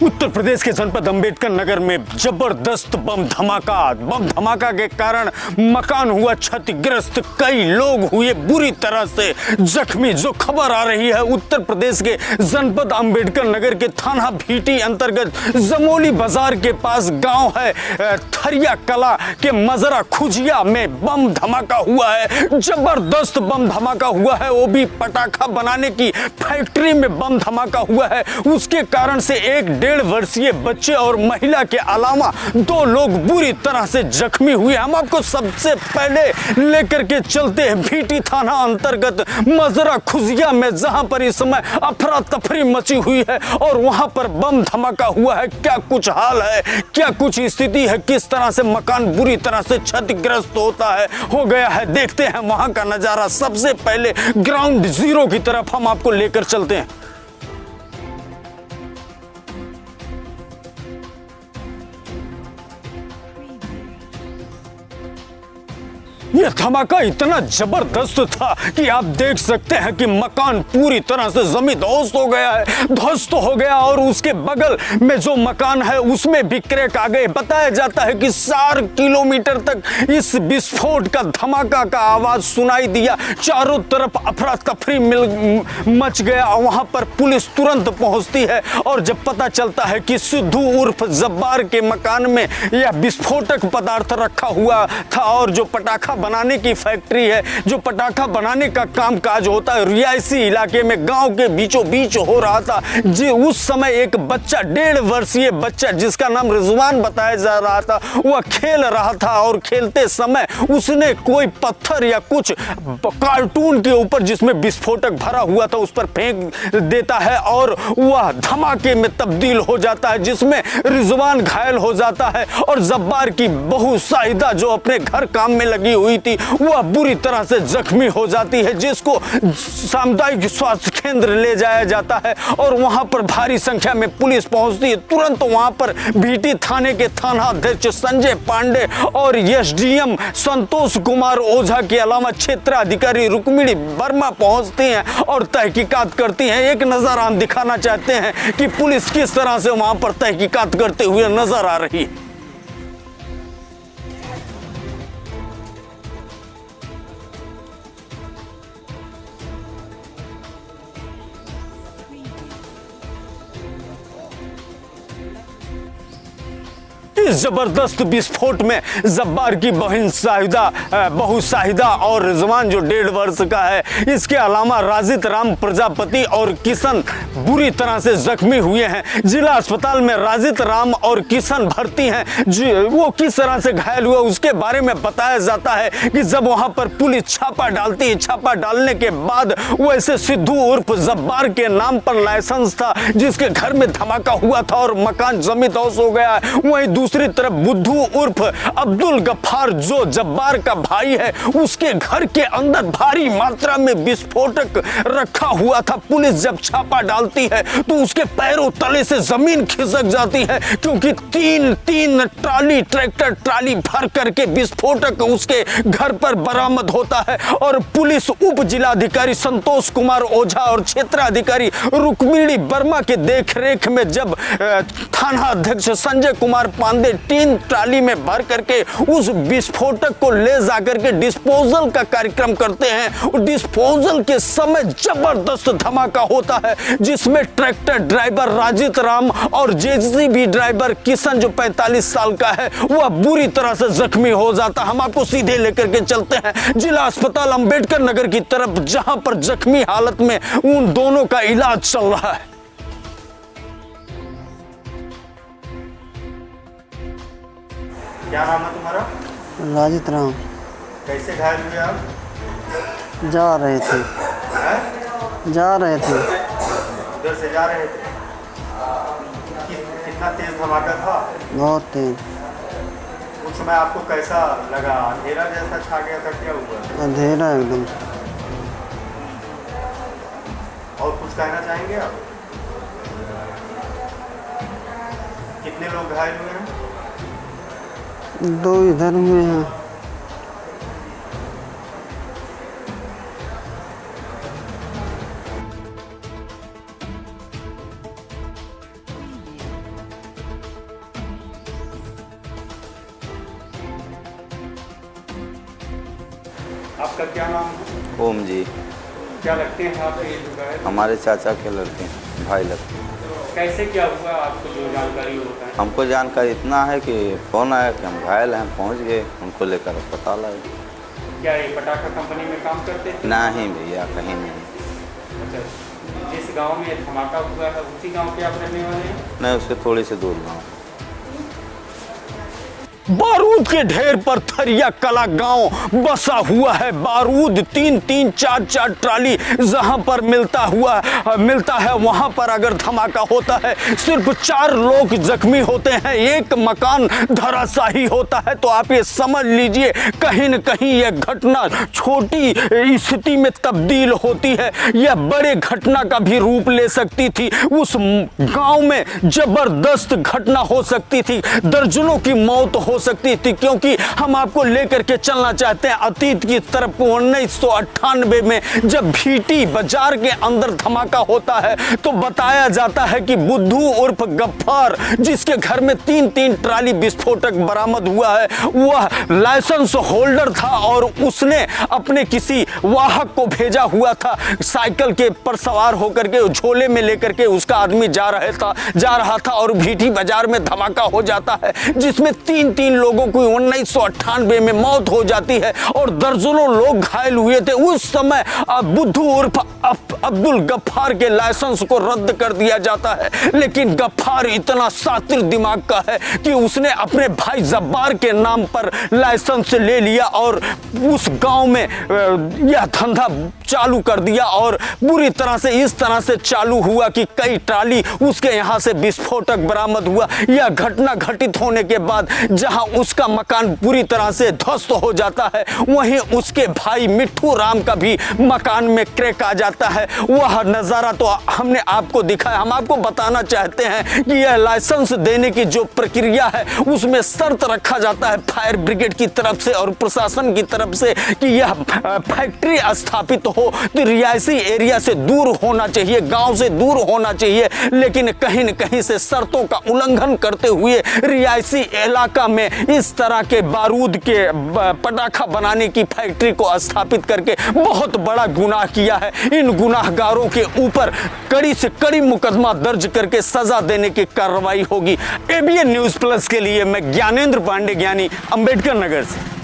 उत्तर प्रदेश के जनपद अंबेडकर नगर में जबरदस्त बम धमाका के कारण मकान हुआ क्षतिग्रस्त, कई लोग हुए बुरी तरह से जख्मी। जो खबर आ रही है उत्तर प्रदेश के जनपद अंबेडकर नगर के थाना भीटी अंतर्गत जमोली बाजार के पास गांव है थरिया कला के मजरा खुजिया में बम धमाका हुआ है। जबरदस्त बम धमाका हुआ है, वो भी पटाखा बनाने की फैक्ट्री में बम धमाका हुआ है। उसके कारण से एक 1.5 वर्षीय बच्चे और महिला के अलावा 2 लोग बुरी तरह से जख्मी हुए। हम आपको सबसे पहले लेकर के चलते हैं भीटी थाना अंतर्गत मजरा खुजिया में, जहां पर इस समय अफरा तफरी मची हुई है और वहां पर बम धमाका हुआ है। क्या कुछ हाल है, क्या कुछ स्थिति है, किस तरह से मकान बुरी तरह से क्षतिग्रस्त हो गया है, देखते हैं वहां का नजारा। सबसे पहले ग्राउंड जीरो की तरफ हम आपको लेकर चलते हैं। यह धमाका इतना जबरदस्त था कि आप देख सकते हैं कि मकान पूरी तरह से जमीन ध्वस्त हो गया है, ध्वस्त हो गया और उसके बगल में जो मकान है उसमें भी क्रैक आ गए। बताया जाता है कि 4 किलोमीटर तक इस विस्फोट का धमाका का आवाज सुनाई दिया, चारों तरफ अफरा तफरी मच गया। वहां पर पुलिस तुरंत पहुंचती है और जब पता चलता है कि सिद्धू उर्फ जब्बार के मकान में यह विस्फोटक पदार्थ रखा हुआ था और जो पटाखा बनाने की फैक्ट्री है, जो पटाखा बनाने का काम काज होता है, रियासी इलाके में गांव के बीचों बीच हो रहा था। जी उस समय एक बच्चा 1.5 वर्षीय बच्चा जिसका नाम रिजवान बताया जा रहा था, वह खेल रहा था और खेलते समय उसने कोई पत्थर या कुछ कार्टून के ऊपर जिसमें विस्फोटक भरा हुआ था उस पर फेंक देता है और वह धमाके में तब्दील हो जाता है, जिसमें रिजवान घायल हो जाता है और जब्बार की बहू साहिदा जो अपने घर काम में लगी हुई थी वह बुरी तरह से जख्मी हो जाती है, जिसको सामुदायिक स्वास्थ्य केंद्र ले जाया जाता है और वहां पर भारी संख्या में पुलिस पहुंचती है। तुरंत वहां पर भीटी थाने के थाना अध्यक्ष संजय पांडे और एसडीएम संतोष कुमार ओझा के अलावा क्षेत्राधिकारी रुक्मिणी वर्मा पहुंचती हैं और तहकीकात करती हैं। एक नजर हम दिखाना चाहते हैं कि पुलिस किस तरह से वहां पर तहकीकात करते हुए नजर आ रही है। इस जबरदस्त विस्फोट में जब्बार की बहू साहिदा और रिजवान जो 1.5 वर्ष का है, इसके अलावा राजित राम प्रजापति और किशन बुरी तरह से जख्मी हुए हैं। जिला अस्पताल में राजित राम और किशन भर्ती हैं। वो किस तरह से घायल हुआ उसके बारे में बताया जाता है कि जब वहां पर पुलिस छापा डालती है, छापा डालने के बाद वैसे सिद्धू उर्फ जब्बार के नाम पर लाइसेंस था जिसके घर में धमाका हुआ था और मकान जमी ध्वस्त हो गया है। वहीं दूसरी तरफ बुद्धू उर्फ अब्दुल गफ्फार जो जब्बार का भाई है, उसके घर के अंदर भारी मात्रा में विस्फोटक रखा हुआ था। पुलिस जब छापा डालती है तो उसके पैरों तले से जमीन खिसक जाती है, क्योंकि तीन ट्रैक्टर ट्राली भर करके विस्फोटक उसके घर पर बरामद होता है और पुलिस उप जिलाधिकारी संतोष कुमार ओझा और क्षेत्राधिकारी रुक्मिणी वर्मा के देखरेख में जब थाना अध्यक्ष संजय कुमार पांडे 3 ट्राली में भर करके उस विस्फोटक को ले जाकर के डिस्पोजल का कार्यक्रम करते हैं। डिस्पोजल के समय जबरदस्त धमाका होता है जिसमें ट्रैक्टर ड्राइवर राजित राम और जेसीबी ड्राइवर किशन जो 45 साल का है वह बुरी तरह से जख्मी हो जाता। हम आपको सीधे लेकर के चलते हैं जिला अस्पताल अंबेडकर नगर की तरफ, जहां पर जख्मी हालत में उन दोनों का इलाज चल रहा है। क्या नाम है तुम्हारा? राजित राम। कैसे घायल हुए आप? जा रहे थे। उधर से जा रहे थे। कितना तेज धमाका था? बहुत तेज। उस समय आपको कैसा लगा? अंधेरा जैसा छा गया था, क्या हुआ? अंधेरा एकदम। और कुछ कहना चाहेंगे आप? कितने लोग घायल हुए हैं? 2 इधर हुए हैं। आपका क्या नाम है? ओम जी। क्या लगते हैं आपके ये जो है? हमारे चाचा के लड़के हैं, भाई लगते हैं। कैसे क्या हुआ आपको जो जानकारी होता है? हमको जानकारी इतना है कि फ़ोन आया कि हम घायल हैं, पहुंच गए, उनको लेकर अस्पताल आए। क्या ये पटाखा कंपनी में काम करते थे? नहीं भैया, कहीं नहीं। अच्छा, जिस गांव में धमाका हुआ है उसी गांव के आप रहने वाले हैं? नहीं, उसके थोड़ी सी दूर गाँव। बारूद के ढेर पर थरिया कला गांव बसा हुआ है। बारूद 3-3, 4-4 ट्राली जहां पर मिलता है वहां पर अगर धमाका होता है सिर्फ 4 लोग जख्मी होते हैं, एक मकान धराशायी होता है। तो आप ये समझ लीजिए कहीं न कहीं यह घटना छोटी स्थिति में तब्दील होती है, यह बड़े घटना का भी रूप ले सकती थी। उस गांव में जबरदस्त घटना हो सकती थी, दर्जनों की मौत हो सकती थी, क्योंकि हम आपको लेकर के चलना चाहते हैं अतीत की तरफ। 1998 में जब भीटी बाजार के अंदर धमाका होता है तो बताया जाता है कि बुद्धू उर्फ गफ्फार, जिसके घर में 3-3 ट्राली विस्फोटक बरामद हुआ है, वह लाइसेंस होल्डर था और उसने अपने किसी वाहक को भेजा हुआ था साइकिल के पर सवार होकर के, झोले में लेकर के उसका आदमी जा रहा था और भीटी बाजार में धमाका हो जाता है, जिसमें 3-3 लोगों की 1998 में मौत हो जाती है और दर्जनों लोग घायल हुए थे। उस समय बुद्धू उर्फ अब्दुल गफ्फार के लाइसेंस को रद्द कर दिया जाता है, लेकिन गफ्फार इतना शातिर दिमाग का है कि उसने अपने भाई जब्बार के नाम पर लाइसेंस ले लिया और उस गांव में यह धंधा चालू कर दिया और बुरी तरह से इस तरह से चालू हुआ कि कई ट्राली उसके यहां से विस्फोटक बरामद हुआ। यह घटना घटित होने के बाद जहां उसका मकान पूरी तरह से ध्वस्त हो जाता है, वहीं उसके भाई मिट्ठू राम का भी मकान में क्रैक आ जाता है। वह नज़ारा तो हमने आपको दिखाया। हम आपको बताना चाहते हैं कि यह लाइसेंस देने की जो प्रक्रिया है उसमें शर्त रखा जाता है फायर ब्रिगेड की तरफ से और प्रशासन की तरफ से कि यह फैक्ट्री स्थापित हो तो रिहायशी एरिया से दूर होना चाहिए, गांव से दूर होना चाहिए, लेकिन कहीं न कहीं से शर्तों का उल्लंघन करते हुए रिहायशी इलाका में इस तरह के बारूद के पटाखा बनाने की फैक्ट्री को स्थापित करके बहुत बड़ा गुनाह किया है। इन गुनाहगारों के ऊपर कड़ी से कड़ी मुकदमा दर्ज करके सजा देने की कार्रवाई होगी। एबीएन न्यूज़ प्लस के लिए मैं ज्ञानेंद्र पांडे, ज्ञानी, अंबेडकर नगर से।